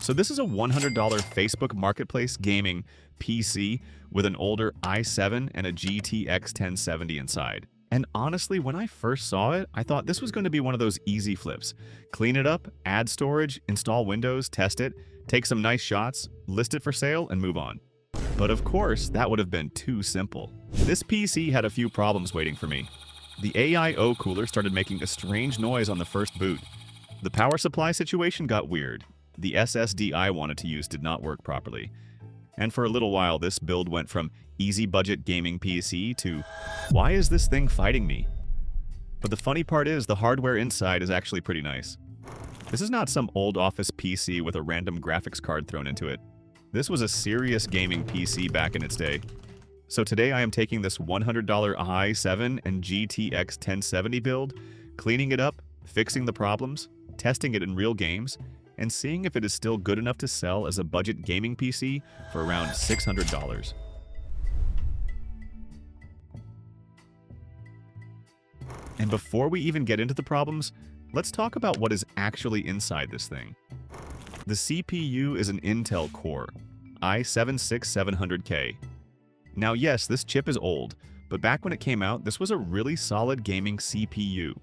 So this is a $100 Facebook Marketplace gaming PC with an older i7 and a GTX 1070 inside. And honestly, when I first saw it, I thought this was going to be one of those easy flips. Clean it up, add storage, install Windows, test it, take some nice shots, list it for sale, and move on. But of course, that would have been too simple. This PC had a few problems waiting for me. The AIO cooler started making a strange noise on the first boot. The power supply situation got weird. The SSD I wanted to use did not work properly. And for a little while, this build went from easy budget gaming PC to, why is this thing fighting me? But the funny part is, the hardware inside is actually pretty nice. This is not some old office PC with a random graphics card thrown into it. This was a serious gaming PC back in its day. So today I am taking this $100 i7 and GTX 1070 build, cleaning it up, fixing the problems, testing it in real games, and seeing if it is still good enough to sell as a budget gaming PC for around $600. And before we even get into the problems, let's talk about what is actually inside this thing. The CPU is an Intel Core i7-6700K. Now yes, this chip is old, but back when it came out, this was a really solid gaming CPU.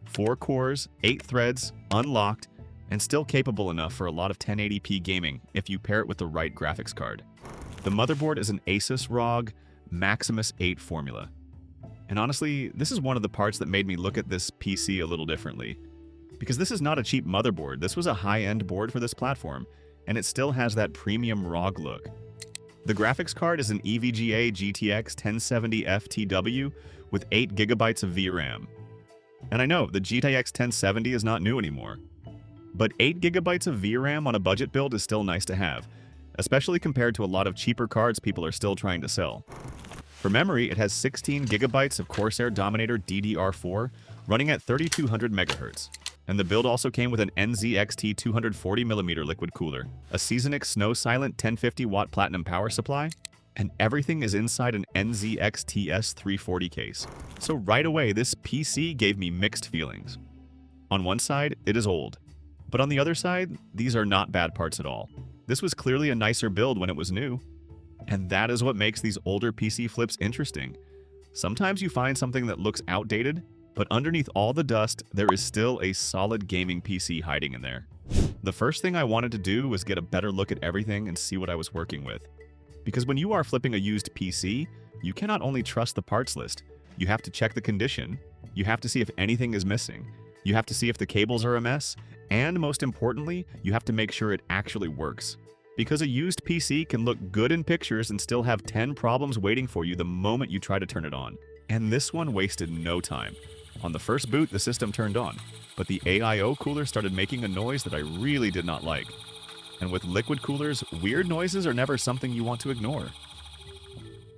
4 cores, 8 threads, unlocked, and still capable enough for a lot of 1080p gaming if you pair it with the right graphics card. The motherboard is an ASUS ROG Maximus 8 formula. And honestly, this is one of the parts that made me look at this PC a little differently. Because this is not a cheap motherboard, this was a high-end board for this platform, and it still has that premium ROG look. The graphics card is an EVGA GTX 1070 FTW with 8GB of VRAM. And I know, the GTX 1070 is not new anymore. But 8GB of VRAM on a budget build is still nice to have, especially compared to a lot of cheaper cards people are still trying to sell. For memory, it has 16GB of Corsair Dominator DDR4 running at 3200 MHz. And the build also came with an NZXT 240mm liquid cooler, a Seasonic Snow Silent 1050W Platinum power supply, and everything is inside an NZXT S340 case. So right away, this PC gave me mixed feelings. On one side, it is old. But on the other side, these are not bad parts at all. This was clearly a nicer build when it was new. And that is what makes these older PC flips interesting. Sometimes you find something that looks outdated, but underneath all the dust, there is still a solid gaming PC hiding in there. The first thing I wanted to do was get a better look at everything and see what I was working with. Because when you are flipping a used PC, you cannot only trust the parts list, you have to check the condition, you have to see if anything is missing, you have to see if the cables are a mess, and most importantly, you have to make sure it actually works. Because a used PC can look good in pictures and still have 10 problems waiting for you the moment you try to turn it on. And this one wasted no time. On the first boot, the system turned on, but the AIO cooler started making a noise that I really did not like. And with liquid coolers, weird noises are never something you want to ignore.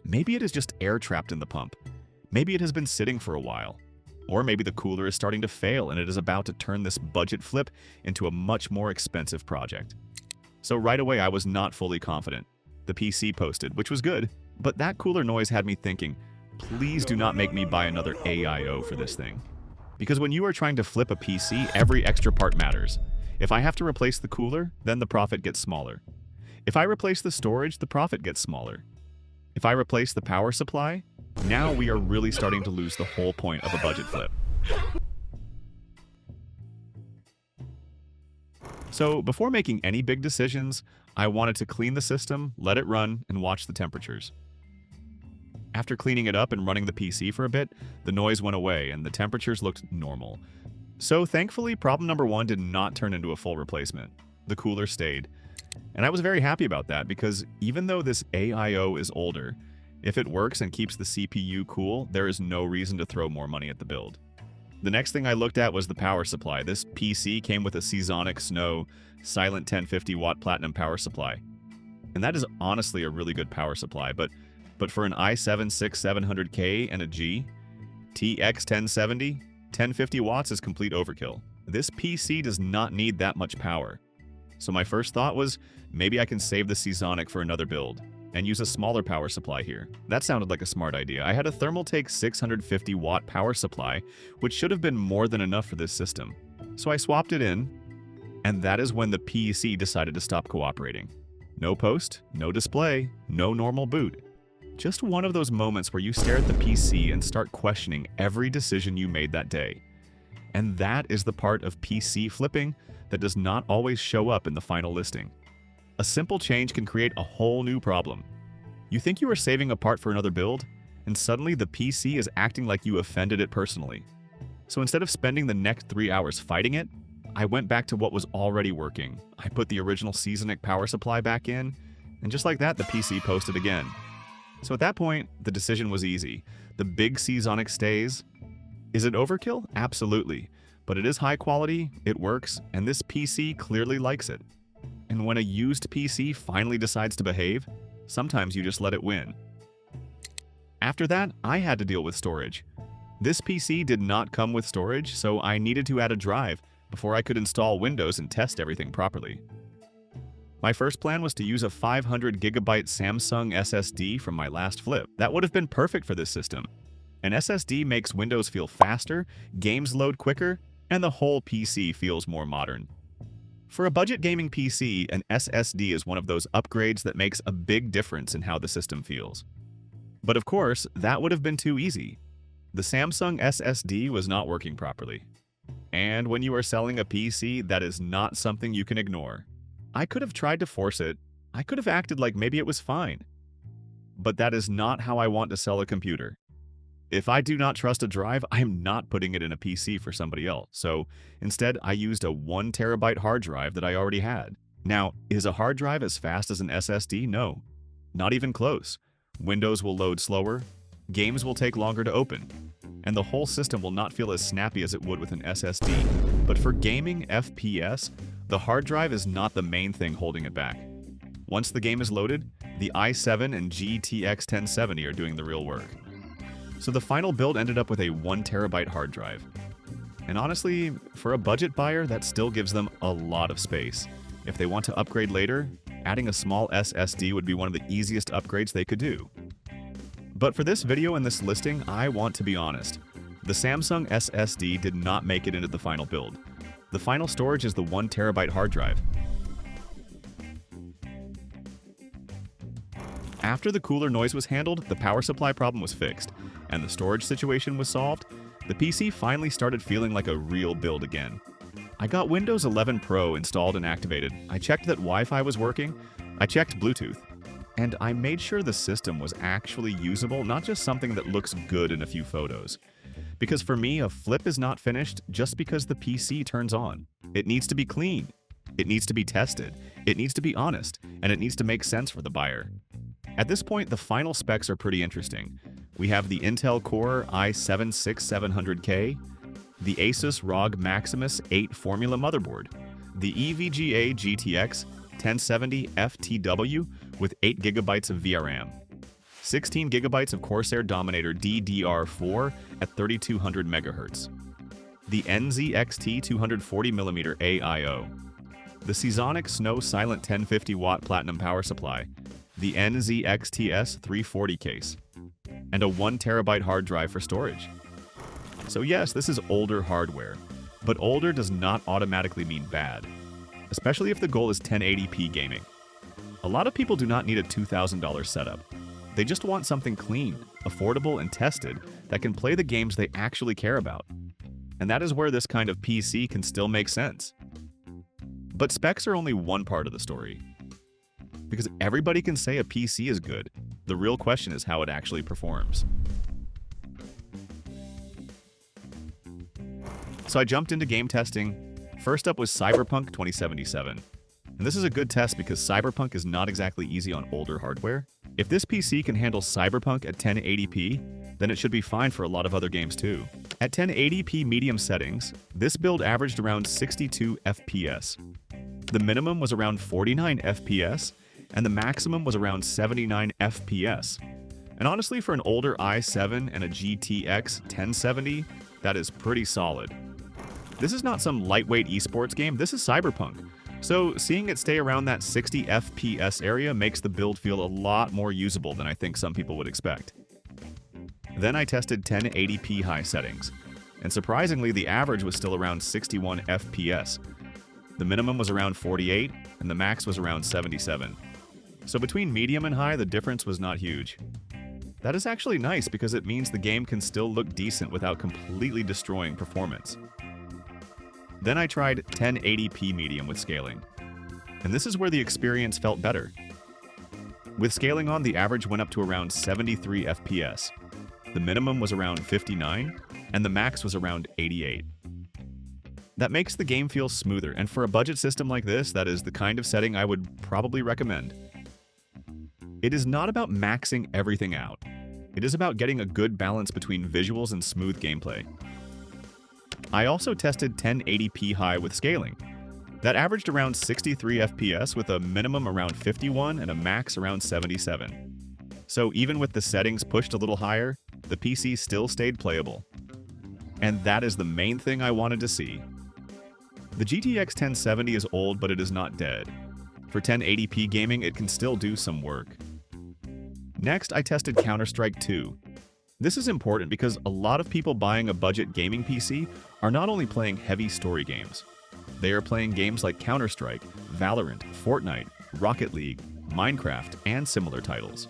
Maybe it is just air trapped in the pump. Maybe it has been sitting for a while. Or maybe the cooler is starting to fail and it is about to turn this budget flip into a much more expensive project. So right away, I was not fully confident. The PC posted, which was good, but that cooler noise had me thinking, please do not make me buy another AIO for this thing. Because when you are trying to flip a PC, every extra part matters. If I have to replace the cooler, then the profit gets smaller. If I replace the storage, the profit gets smaller. If I replace the power supply, now we are really starting to lose the whole point of a budget flip. So before making any big decisions, I wanted to clean the system, let it run, and watch the temperatures. After cleaning it up and running the PC for a bit, the noise went away and the temperatures looked normal. So thankfully, problem number 1 did not turn into a full replacement. The cooler stayed. And I was very happy about that because even though this AIO is older, if it works and keeps the CPU cool, there is no reason to throw more money at the build. The next thing I looked at was the power supply. This PC came with a Seasonic Snow Silent 1050W Platinum power supply. And that is honestly a really good power supply, but for an i7-6700K and a GTX 1070, 1050 watts is complete overkill. This PC does not need that much power. So my first thought was, maybe I can save the Seasonic for another build and use a smaller power supply here. That sounded like a smart idea. I had a Thermaltake 650-watt power supply, which should have been more than enough for this system. So I swapped it in, And that is when the PC decided to stop cooperating. No post, no display, no normal boot. Just one of those moments where you stare at the PC and start questioning every decision you made that day. And that is the part of PC flipping that does not always show up in the final listing. A simple change can create a whole new problem. You think you are saving a part for another build, and suddenly the PC is acting like you offended it personally. So instead of spending the next 3 hours fighting it, I went back to what was already working. I put the original Seasonic power supply back in, and just like that, the PC posted again. So at that point, the decision was easy. The big Seasonic stays. Is it overkill? Absolutely. But it is high quality, it works, and this PC clearly likes it. And when a used PC finally decides to behave, sometimes you just let it win. After that, I had to deal with storage. This PC did not come with storage, so I needed to add a drive before I could install Windows and test everything properly. My first plan was to use a 500GB Samsung SSD from my last flip. That would have been perfect for this system. An SSD makes Windows feel faster, games load quicker, and the whole PC feels more modern. For a budget gaming PC, an SSD is one of those upgrades that makes a big difference in how the system feels. But of course, that would have been too easy. The Samsung SSD was not working properly. And when you are selling a PC, that is not something you can ignore. I could have tried to force it. I could have acted like maybe it was fine. But that is not how I want to sell a computer. If I do not trust a drive, I am not putting it in a PC for somebody else. So instead, I used a 1TB hard drive that I already had. Now, is a hard drive as fast as an SSD? No, not even close. Windows will load slower, games will take longer to open, and the whole system will not feel as snappy as it would with an SSD. But for gaming FPS, the hard drive is not the main thing holding it back. Once the game is loaded, the i7 and GTX 1070 are doing the real work. So the final build ended up with a 1TB hard drive. And honestly, for a budget buyer, that still gives them a lot of space. If they want to upgrade later, adding a small SSD would be one of the easiest upgrades they could do. But for this video and this listing, I want to be honest. The Samsung SSD did not make it into the final build. The final storage is the 1TB hard drive. After the cooler noise was handled, the power supply problem was fixed, and the storage situation was solved, the PC finally started feeling like a real build again. I got Windows 11 Pro installed and activated. I checked that Wi-Fi was working. I checked Bluetooth. And I made sure the system was actually usable, not just something that looks good in a few photos. Because for me, a flip is not finished just because the PC turns on. It needs to be clean. It needs to be tested. It needs to be honest. And it needs to make sense for the buyer. At this point, the final specs are pretty interesting. We have the Intel Core i7-6700K, the ASUS ROG Maximus 8 Formula motherboard, the EVGA GTX 1070 FTW with 8GB of VRAM, 16GB of Corsair Dominator DDR4 at 3200 MHz, the NZXT 240mm AIO, the Seasonic Snow Silent 1050W Platinum power supply, the NZXT S340 case, and a 1TB hard drive for storage. So yes, this is older hardware, but older does not automatically mean bad, especially if the goal is 1080p gaming. A lot of people do not need a $2,000 setup. They just want something clean, affordable, and tested that can play the games they actually care about. And that is where this kind of PC can still make sense. But specs are only one part of the story. Because everybody can say a PC is good. The real question is how it actually performs. So I jumped into game testing. First up was Cyberpunk 2077. And this is a good test because Cyberpunk is not exactly easy on older hardware. If this PC can handle Cyberpunk at 1080p, then it should be fine for a lot of other games too. At 1080p medium settings, this build averaged around 62 FPS. The minimum was around 49 FPS, and the maximum was around 79 FPS. And honestly, for an older i7 and a GTX 1070, that is pretty solid. This is not some lightweight esports game, this is Cyberpunk. So seeing it stay around that 60 FPS area makes the build feel a lot more usable than I think some people would expect. Then I tested 1080p high settings, and surprisingly the average was still around 61 FPS. The minimum was around 48, and the max was around 77. So between medium and high, the difference was not huge. That is actually nice because it means the game can still look decent without completely destroying performance. Then I tried 1080p medium with scaling. And this is where the experience felt better. With scaling on, the average went up to around 73 FPS. The minimum was around 59, and the max was around 88. That makes the game feel smoother, and for a budget system like this, that is the kind of setting I would probably recommend. It is not about maxing everything out. It is about getting a good balance between visuals and smooth gameplay. I also tested 1080p high with scaling. That averaged around 63 FPS with a minimum around 51 and a max around 77. So even with the settings pushed a little higher, the PC still stayed playable. And that is the main thing I wanted to see. The GTX 1070 is old, but it is not dead. For 1080p gaming, it can still do some work. Next, I tested Counter-Strike 2. This is important because a lot of people buying a budget gaming PC are not only playing heavy story games. They are playing games like Counter-Strike, Valorant, Fortnite, Rocket League, Minecraft, and similar titles.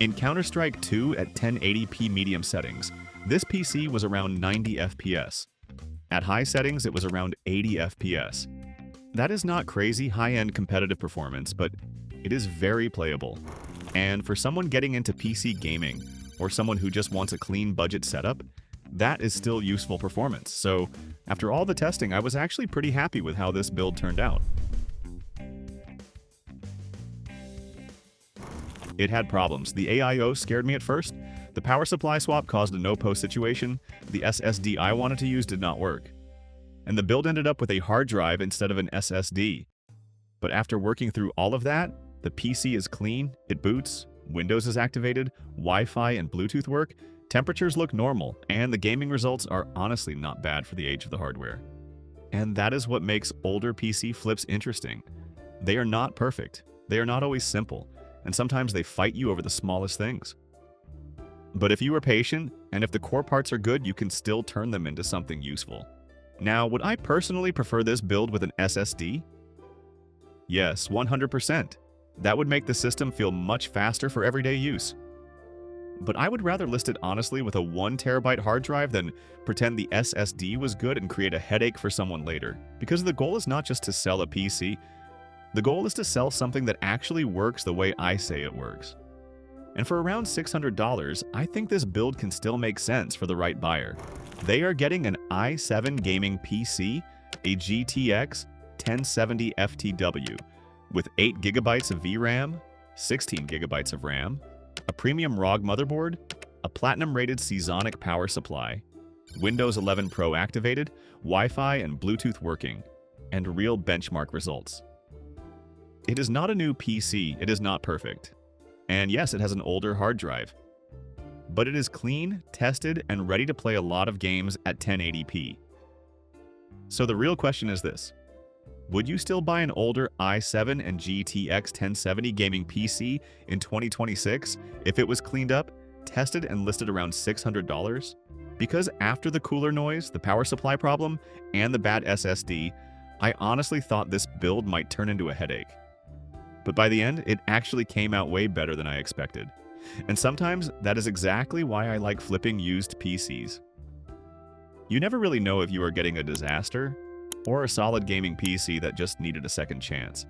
In Counter-Strike 2 at 1080p medium settings, this PC was around 90 FPS. At high settings, it was around 80 FPS. That is not crazy high-end competitive performance, but it is very playable. And for someone getting into PC gaming, or someone who just wants a clean budget setup, that is still useful performance. So after all the testing, I was actually pretty happy with how this build turned out. It had problems. The AIO scared me at first. The power supply swap caused a no-post situation. The SSD I wanted to use did not work. And the build ended up with a hard drive instead of an SSD. But after working through all of that, the PC is clean, it boots, Windows is activated, Wi-Fi and Bluetooth work, temperatures look normal, and the gaming results are honestly not bad for the age of the hardware. And that is what makes older PC flips interesting. They are not perfect, they are not always simple, and sometimes they fight you over the smallest things. But if you are patient, and if the core parts are good, you can still turn them into something useful. Now, would I personally prefer this build with an SSD? Yes, 100%. That would make the system feel much faster for everyday use. But I would rather list it honestly with a 1TB hard drive than pretend the SSD was good and create a headache for someone later. Because the goal is not just to sell a PC, the goal is to sell something that actually works the way I say it works. And for around $600, I think this build can still make sense for the right buyer. They are getting an i7 gaming PC, a GTX 1070 FTW, with 8GB of VRAM, 16GB of RAM, a premium ROG motherboard, a platinum-rated Seasonic power supply, Windows 11 Pro activated, Wi-Fi and Bluetooth working, and real benchmark results. It is not a new PC, it is not perfect. And yes, it has an older hard drive. But it is clean, tested, and ready to play a lot of games at 1080p. So the real question is this. Would you still buy an older i7 and GTX 1070 gaming PC in 2026 if it was cleaned up, tested, and listed around $600? Because after the cooler noise, the power supply problem, and the bad SSD, I honestly thought this build might turn into a headache. But by the end, it actually came out way better than I expected. And sometimes that is exactly why I like flipping used PCs. You never really know if you are getting a disaster or a solid gaming PC that just needed a second chance.